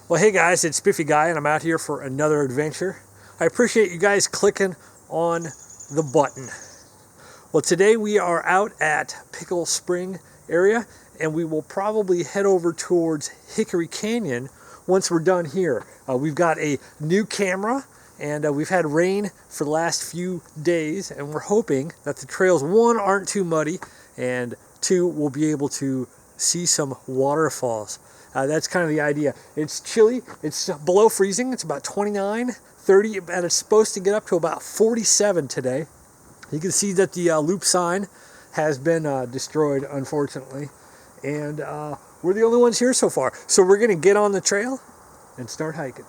Well, hey guys, it's Spiffyguy and I'm out here for another adventure. I appreciate you guys clicking on the button. Well, today we are out at Pickle Spring area and we will probably head over towards Hickory Canyon once we're done here. We've got a new camera and we've had rain for the last few days and we're hoping that the trails, one, aren't too muddy, and two, we'll be able to see some waterfalls. That's kind of the idea. It's chilly, it's below freezing, it's about 29, 30, and it's supposed to get up to about 47 today. You can see that the loop sign has been destroyed, unfortunately, and we're the only ones here so far. So we're gonna get on the trail and start hiking.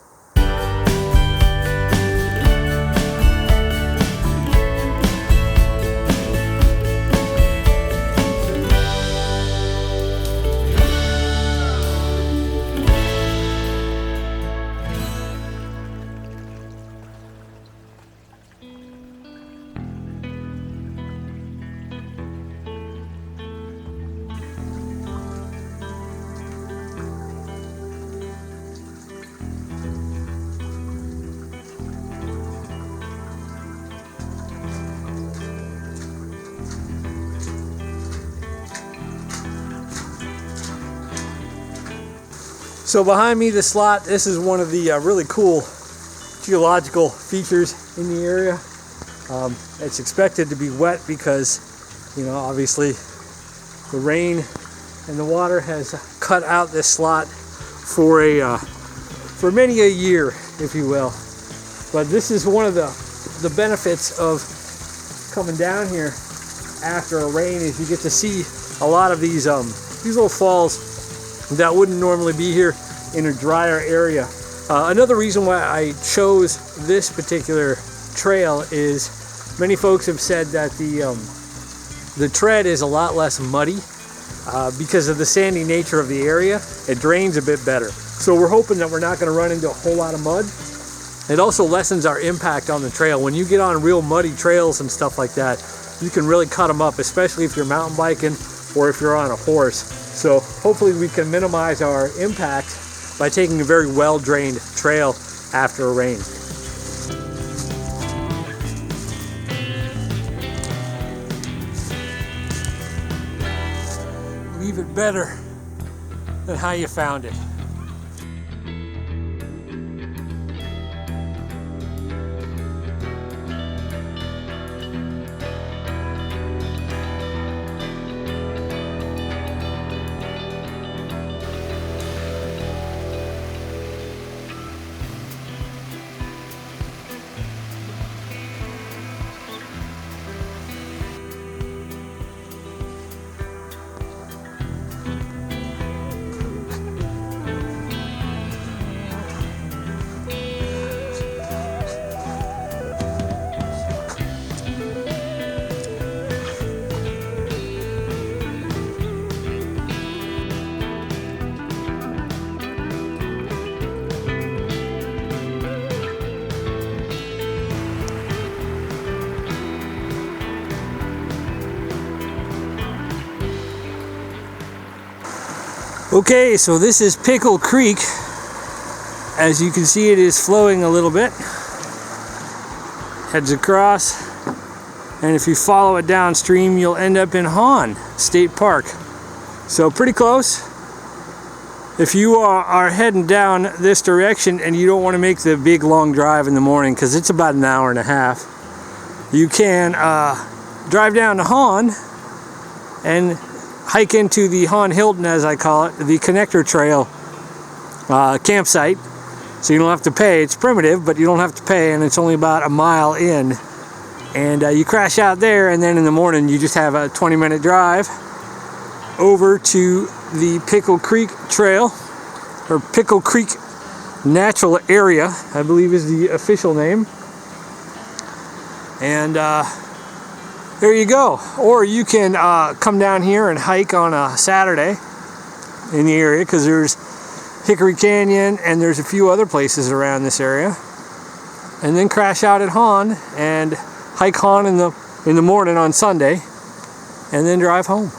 So behind me, the slot, this is one of the really cool geological features in the area. It's expected to be wet because, you know, obviously the rain and the water has cut out this slot for many a year, if you will. But this is one of the benefits of coming down here after a rain, is you get to see a lot of these little falls that wouldn't normally be here in a drier area. Another reason why I chose this particular trail is many folks have said that the tread is a lot less muddy because of the sandy nature of the area. It drains a bit better. So we're hoping that we're not going to run into a whole lot of mud. It also lessens our impact on the trail. When you get on real muddy trails and stuff like that, you can really cut them up, especially if you're mountain biking or if you're on a horse. So hopefully we can minimize our impact by taking a very well-drained trail after a rain. Leave it better than how you found it. Okay, so this is Pickle Creek. As you can see, it is flowing a little bit. Heads across, and if you follow it downstream, you'll end up in Hahn State Park. So pretty close. If you are heading down this direction and you don't want to make the big long drive in the morning, because it's about an hour and a half, you can drive down to Hahn and hike into the Hahn Hilton, as I call it, the connector trail campsite. So you don't have to pay. It's primitive, but you don't have to pay, and it's only about a mile in. And you crash out there, and then in the morning you just have a 20-minute drive over to the Pickle Creek Trail, or Pickle Creek Natural Area, I believe is the official name. And there you go. Or you can come down here and hike on a Saturday in the area, because there's Hickory Canyon and there's a few other places around this area. And then crash out at Hahn and hike Hahn in the morning on Sunday, and then drive home.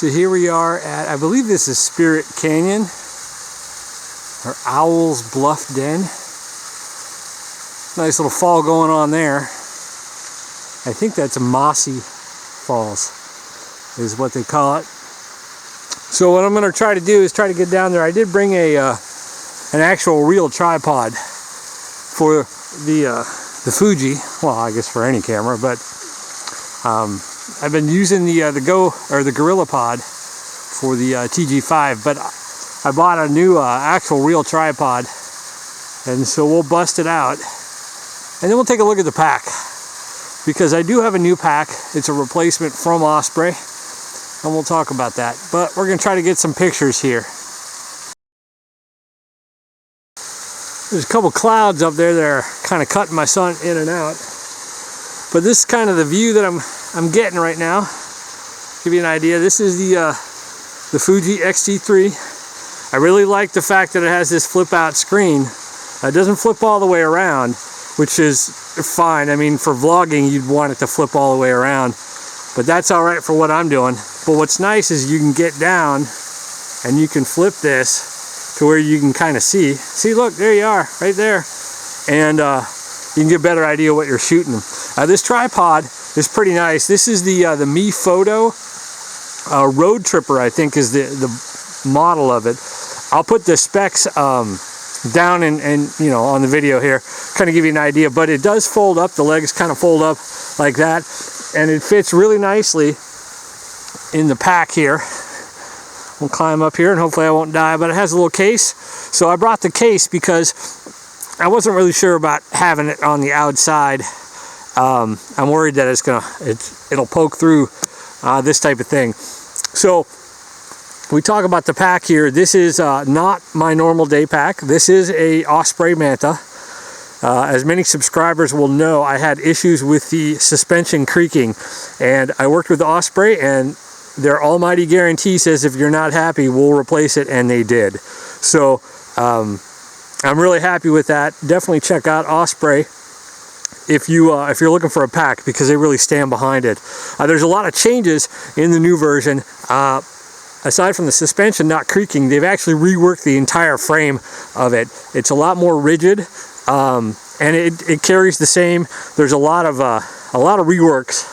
So here we are at, I believe this is Spirit Canyon, or Owl's Bluff Den. Nice little fall going on there. I think that's Mossy Falls, is what they call it. So what I'm going to try to do is try to get down there. I did bring an actual real tripod for the Fuji. Well, I guess for any camera, but I've been using the Gorilla Pod for the TG5, but I bought a new actual real tripod, and so we'll bust it out, and then we'll take a look at the pack, because I do have a new pack. It's a replacement from Osprey, and we'll talk about that. But we're going to try to get some pictures here. There's a couple clouds up there that are kind of cutting my sun in and out, but this is kind of the view that I'm getting right now. Give you an idea. This is the Fuji X-T3. I really like the fact that it has this flip out screen. It doesn't flip all the way around, which is fine. I mean, for vlogging, you'd want it to flip all the way around, but that's all right for what I'm doing. But what's nice is you can get down and you can flip this to where you can kind of see. See, look, there you are, right there. And you can get a better idea what you're shooting. This tripod is pretty nice. This is the Mi Photo Road Tripper, I think is the model of it. I'll put the specs down and you know, on the video here, kind of give you an idea, but it does fold up. The legs kind of fold up like that, and it fits really nicely in the pack here. We'll climb up here and hopefully I won't die, but it has a little case. So I brought the case because I wasn't really sure about having it on the outside. I'm worried that it'll poke through this type of thing. So we talk about the pack here. This is not my normal day pack. This is a Osprey Manta. As many subscribers will know, I had issues with the suspension creaking, and I worked with Osprey, and their almighty guarantee says if you're not happy, we'll replace it, and they did. So I'm really happy with that. Definitely check out Osprey if you're looking for a pack, because they really stand behind it. There's a lot of changes in the new version. Aside from the suspension not creaking, they've actually reworked the entire frame of it. It's a lot more rigid, and it carries the same. There's a lot of reworks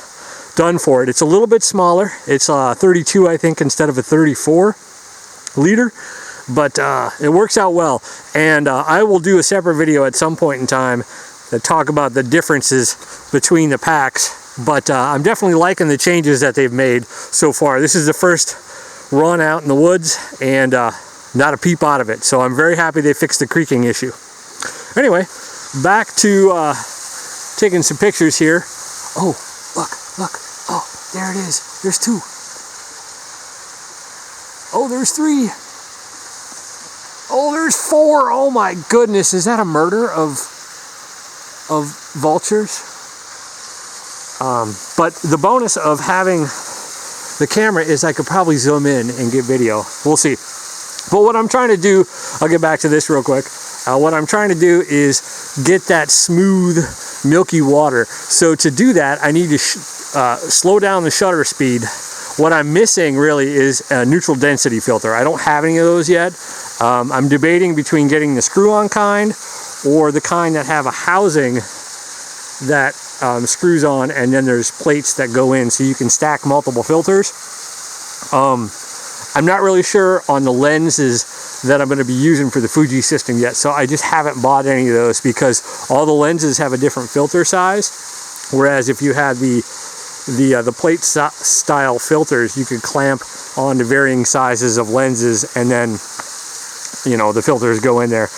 done for it. It's a little bit smaller. It's 32, I think, instead of a 34 liter, but it works out well. And I will do a separate video at some point in time that talk about the differences between the packs, but I'm definitely liking the changes that they've made so far. This is the first run out in the woods, and not a peep out of it, so I'm very happy they fixed the creaking issue. Anyway, back to taking some pictures here. Oh, look. Oh, there it is. There's two. Oh, there's three. Oh, there's four. Oh my goodness, is that a murder of vultures? But the bonus of having the camera is I could probably zoom in and get video. We'll see. But what I'm trying to do, I'll get back to this real quick. What I'm trying to do is get that smooth, milky water. So to do that, I need to slow down the shutter speed. What I'm missing really is a neutral density filter. I don't have any of those yet. I'm debating between getting the screw-on kind or the kind that have a housing that screws on, and then there's plates that go in so you can stack multiple filters. I'm not really sure on the lenses that I'm going to be using for the Fuji system yet, so I just haven't bought any of those because all the lenses have a different filter size, whereas if you had the plate style filters, you could clamp onto varying sizes of lenses, and then, you know, the filters go in there.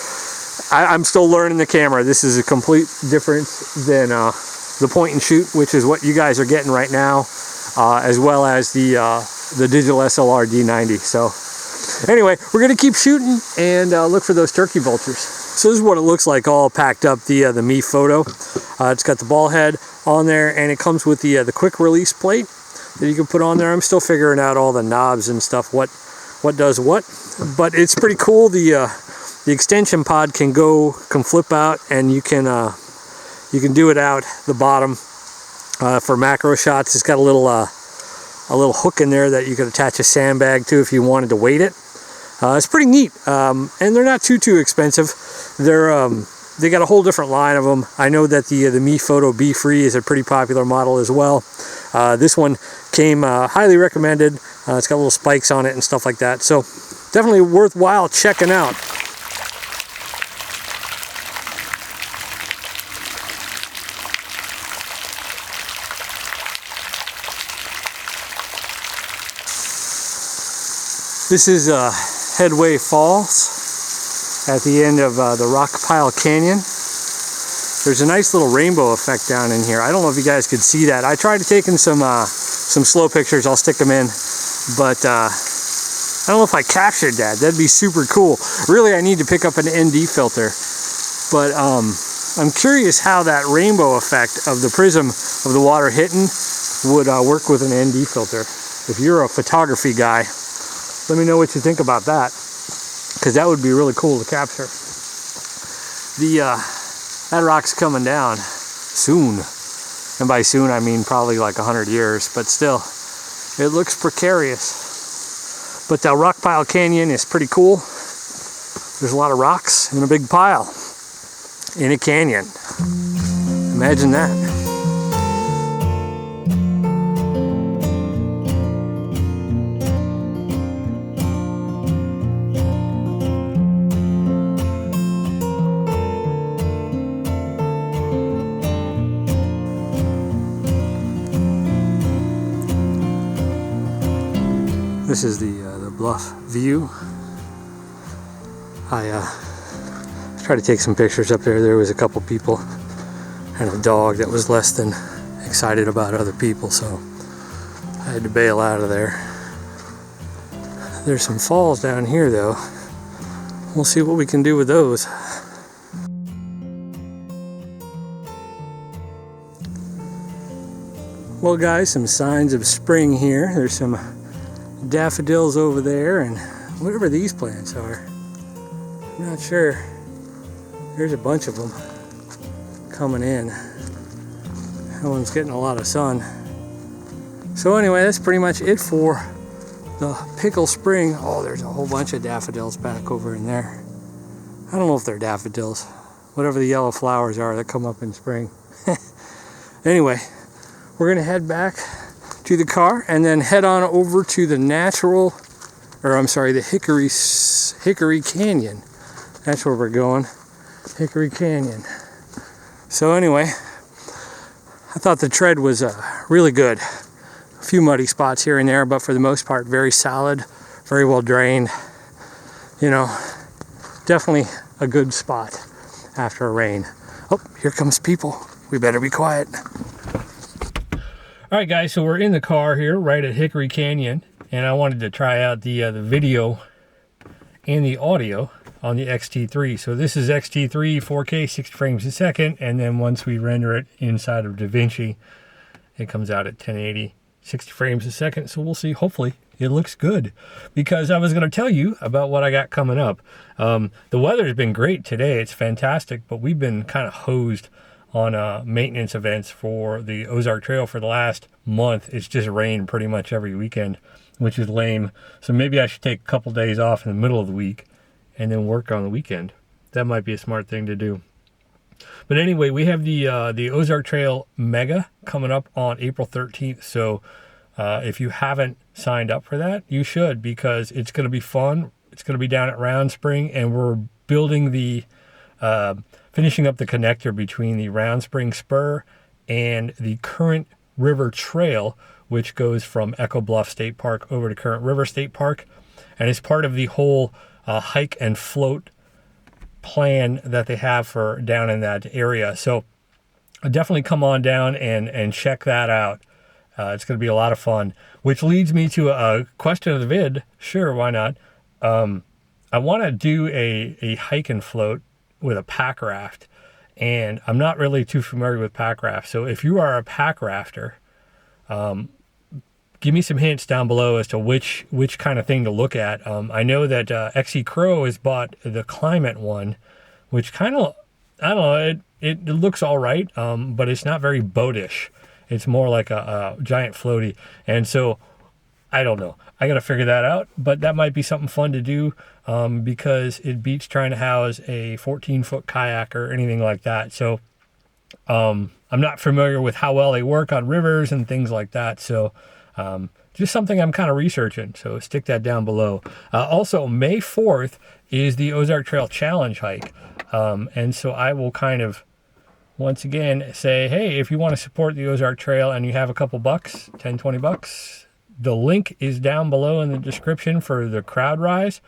I'm still learning the camera. This is a complete difference than the point and shoot, which is what you guys are getting right now, as well as the digital SLR D90. So anyway, we're gonna keep shooting and look for those turkey vultures. So this is what it looks like all packed up, the Mi Photo. It's got the ball head on there, and it comes with the quick release plate that you can put on there. I'm still figuring out all the knobs and stuff, what does what, but it's pretty cool. The extension pod can flip out, and you can do it out the bottom for macro shots. It's got a little a little hook in there that you could attach a sandbag to if you wanted to weight it. It's pretty neat, and they're not too expensive. They got a whole different line of them. I know that the Me Photo Be Free is a pretty popular model as well. This one came highly recommended. It's got little spikes on it and stuff like that. So definitely worthwhile checking out. This is Headway Falls at the end of the Rockpile Canyon. There's a nice little rainbow effect down in here. I don't know if you guys could see that. I tried to take in some slow pictures. I'll stick them in, but I don't know if I captured that. That'd be super cool. Really, I need to pick up an ND filter, but I'm curious how that rainbow effect of the prism of the water hitting would work with an ND filter. If you're a photography guy, let me know what you think about that, because that would be really cool to capture. That rock's coming down soon, and by soon I mean probably like 100 years, but still, it looks precarious. But the Rockpile Canyon is pretty cool. There's a lot of rocks in a big pile in a canyon. Imagine that. This is the bluff view. I tried to take some pictures up there. There was a couple people and a dog that was less than excited about other people, so I had to bail out of there. There's some falls down here though. We'll see what we can do with those. Well guys, some signs of spring here. There's some daffodils over there and whatever these plants are. I'm not sure. There's a bunch of them coming in. That one's getting a lot of sun. So anyway, that's pretty much it for the Pickle Spring. Oh, there's a whole bunch of daffodils back over in there. I don't know if they're daffodils. Whatever the yellow flowers are that come up in spring. Anyway, we're gonna head back to the car and then head on over to the the Hickory Canyon. That's where we're going, Hickory Canyon. So anyway, I thought the tread was really good. A few muddy spots here and there, but for the most part, very solid, very well drained. You know, definitely a good spot after a rain. Oh, here comes people. We better be quiet. All right, guys, so we're in the car here right at Hickory Canyon, and I wanted to try out the video and the audio on the X-T3. So this is X-T3 4K 60 frames a second, and then once we render it inside of DaVinci, it comes out at 1080 60 frames a second. So we'll see. Hopefully it looks good, because I was going to tell you about what I got coming up. The weather's been great today. It's fantastic, but we've been kind of hosed on maintenance events for the Ozark Trail for the last month. It's just rained pretty much every weekend, which is lame. So maybe I should take a couple days off in the middle of the week and then work on the weekend. That might be a smart thing to do. But anyway, we have the Ozark Trail Mega coming up on April 13th. So if you haven't signed up for that, you should, because it's going to be fun. It's going to be down at Round Spring, and we're building the finishing up the connector between the Round Spring Spur and the Current River Trail, which goes from Echo Bluff State Park over to Current River State Park. And it's part of the whole hike and float plan that they have for down in that area. So definitely come on down and check that out. It's going to be a lot of fun, which leads me to a question of the vid. Sure, why not? I want to do a hike and float with a pack raft, and I'm not really too familiar with pack rafts. So if you are a pack rafter, give me some hints down below as to which kind of thing to look at. I know that XE Crow has bought the Climate one, which kind of, I don't know, it looks all right, but it's not very boatish. It's more like a giant floaty. And so I don't know. I got to figure that out, but that might be something fun to do because it beats trying to house a 14-foot kayak or anything like that. So I'm not familiar with how well they work on rivers and things like that. So just something I'm kind of researching. So stick that down below. Also, May 4th is the Ozark Trail Challenge hike. And so I will kind of, once again, say, hey, if you want to support the Ozark Trail and you have a couple bucks, 10, 20 bucks, the link is down below in the description for the crowd rise.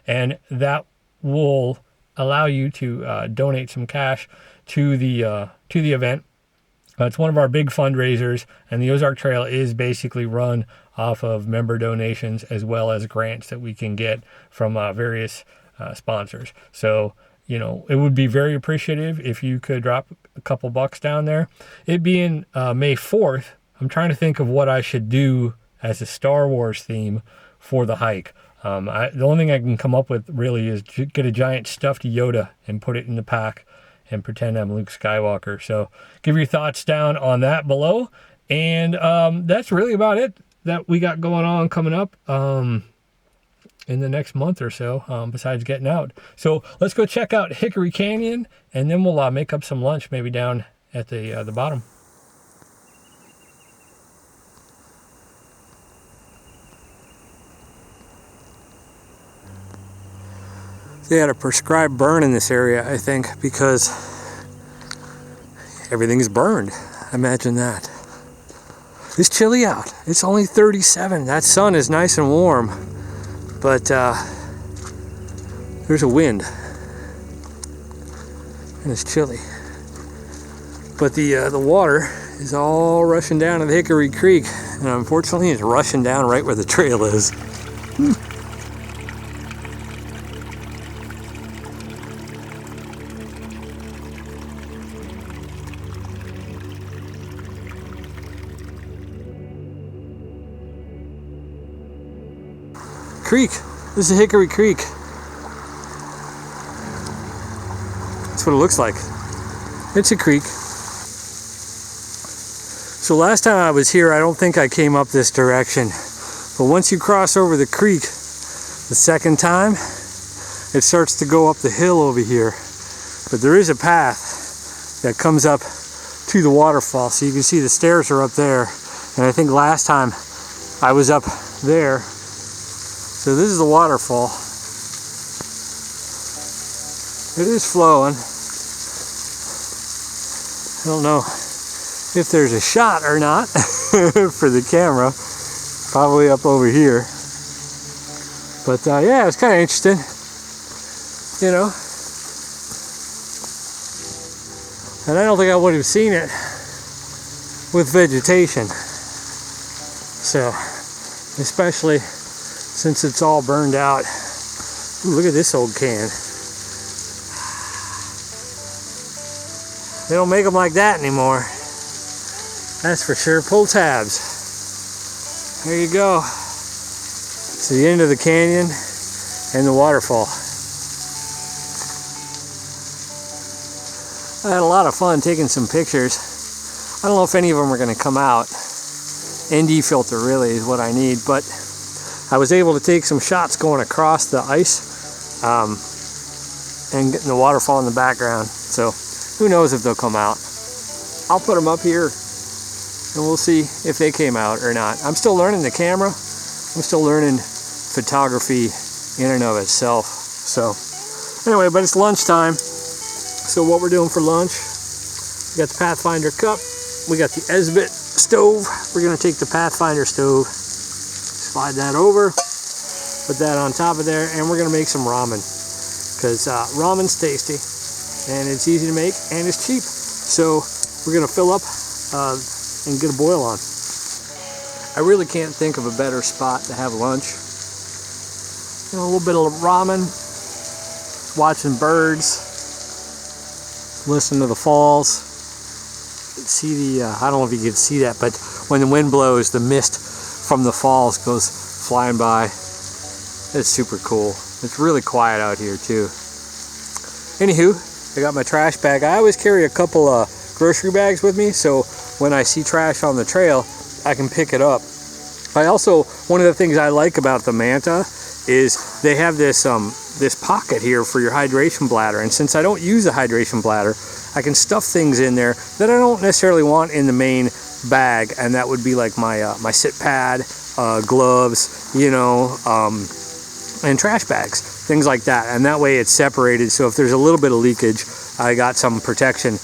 And that will allow you to donate some cash to the event. It's one of our big fundraisers, and the Ozark Trail is basically run off of member donations as well as grants that we can get from various sponsors. So, you know, it would be very appreciative if you could drop a couple bucks down there. It being May 4th, I'm trying to think of what I should do as a Star Wars theme for the hike. The only thing I can come up with really is to get a giant stuffed Yoda and put it in the pack and pretend I'm Luke Skywalker. So give your thoughts down on that below. And that's really about it that we got going on coming up in the next month or so, besides getting out. So let's go check out Hickory Canyon, and then we'll make up some lunch maybe down at the bottom. They had a prescribed burn in this area, I think, because everything's burned. Imagine that. It's chilly out. It's only 37. That sun is nice and warm, but there's a wind, and it's chilly. But the water is all rushing down to the Hickory Creek, and unfortunately, it's rushing down right where the trail is. Creek. This is Hickory Creek. That's what it looks like. It's a creek. So last time I was here, I don't think I came up this direction. But once you cross over the creek the second time, it starts to go up the hill over here. But there is a path that comes up to the waterfall. So you can see the stairs are up there. And I think last time I was up there. So this is the waterfall. It is flowing. I don't know if there's a shot or not for the camera. Probably up over here. But yeah, it's kind of interesting. You know. And I don't think I would have seen it with vegetation. So, especially since it's all burned out. Ooh, look at this old can. They don't make them like that anymore. That's for sure. Pull tabs. There you go. It's the end of the canyon and the waterfall. I had a lot of fun taking some pictures. I don't know if any of them are going to come out. ND filter really is what I need, but I was able to take some shots going across the ice and getting the waterfall in the background. So who knows if they'll come out. I'll put them up here and we'll see if they came out or not. I'm still learning the camera. I'm still learning photography in and of itself. So anyway, but it's lunchtime. So what we're doing for lunch, we got the Pathfinder cup. We got the Esbit stove. We're gonna take the Pathfinder stove, slide that over, put that on top of there, and we're gonna make some ramen. Because ramen's tasty, and it's easy to make, and it's cheap. So we're gonna fill up and get a boil on. I really can't think of a better spot to have lunch. You know, a little bit of ramen, watching birds, listen to the falls. See the, I don't know if you can see that, but when the wind blows, the mist from the falls goes flying by. It's super cool. It's really quiet out here too. Anywho, I got my trash bag. I always carry a couple grocery bags with me, so when I see trash on the trail, I can pick it up. One of the things I like about the Manta is they have this this pocket here for your hydration bladder, and since I don't use a hydration bladder, I can stuff things in there that I don't necessarily want in the main bag, and that would be like my my sit pad, gloves, you know, and trash bags, things like that. And that way it's separated, so if there's a little bit of leakage, I got some protection.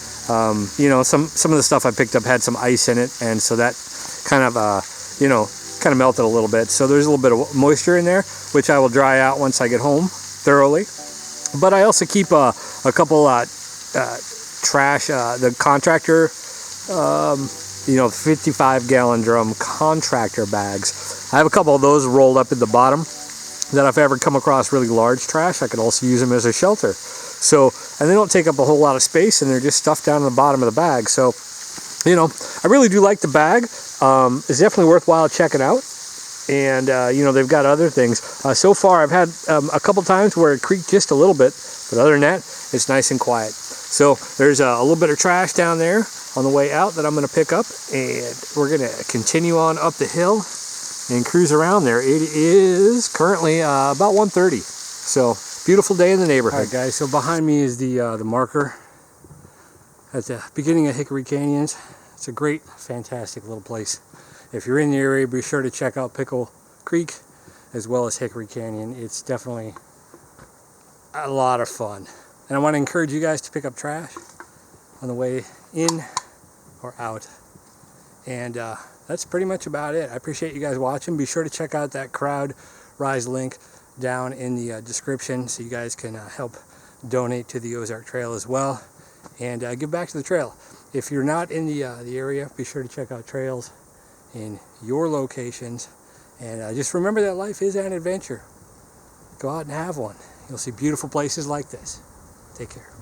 You know, some of the stuff I picked up had some ice in it, and so that kind of you know, kind of melted a little bit. So there's a little bit of moisture in there, which I will dry out once I get home thoroughly. But I also keep a couple trash, the contractor, you know, 55-gallon drum contractor bags. I have a couple of those rolled up at the bottom, that if I ever come across really large trash, I could also use them as a shelter. So, and they don't take up a whole lot of space, and they're just stuffed down in the bottom of the bag. So, you know, I really do like the bag. It's definitely worthwhile checking out. And, you know, they've got other things. So far, I've had a couple times where it creaked just a little bit, but other than that, it's nice and quiet. So there's a little bit of trash down there on the way out that I'm going to pick up, and we're going to continue on up the hill and cruise around there. It is currently about 1:30. So beautiful day in the neighborhood. All right, guys, so behind me is the marker at the beginning of Hickory Canyons. It's a great, fantastic little place. If you're in the area, be sure to check out Pickle Creek as well as Hickory Canyon. It's definitely a lot of fun. And I want to encourage you guys to pick up trash on the way in or out. And that's pretty much about it. I appreciate you guys watching. Be sure to check out that Crowd Rise link down in the description, so you guys can help donate to the Ozark Trail as well, and give back to the trail. If you're not in the area, be sure to check out trails in your locations, and just remember that life is an adventure. Go out and have one. You'll see beautiful places like this. Take care.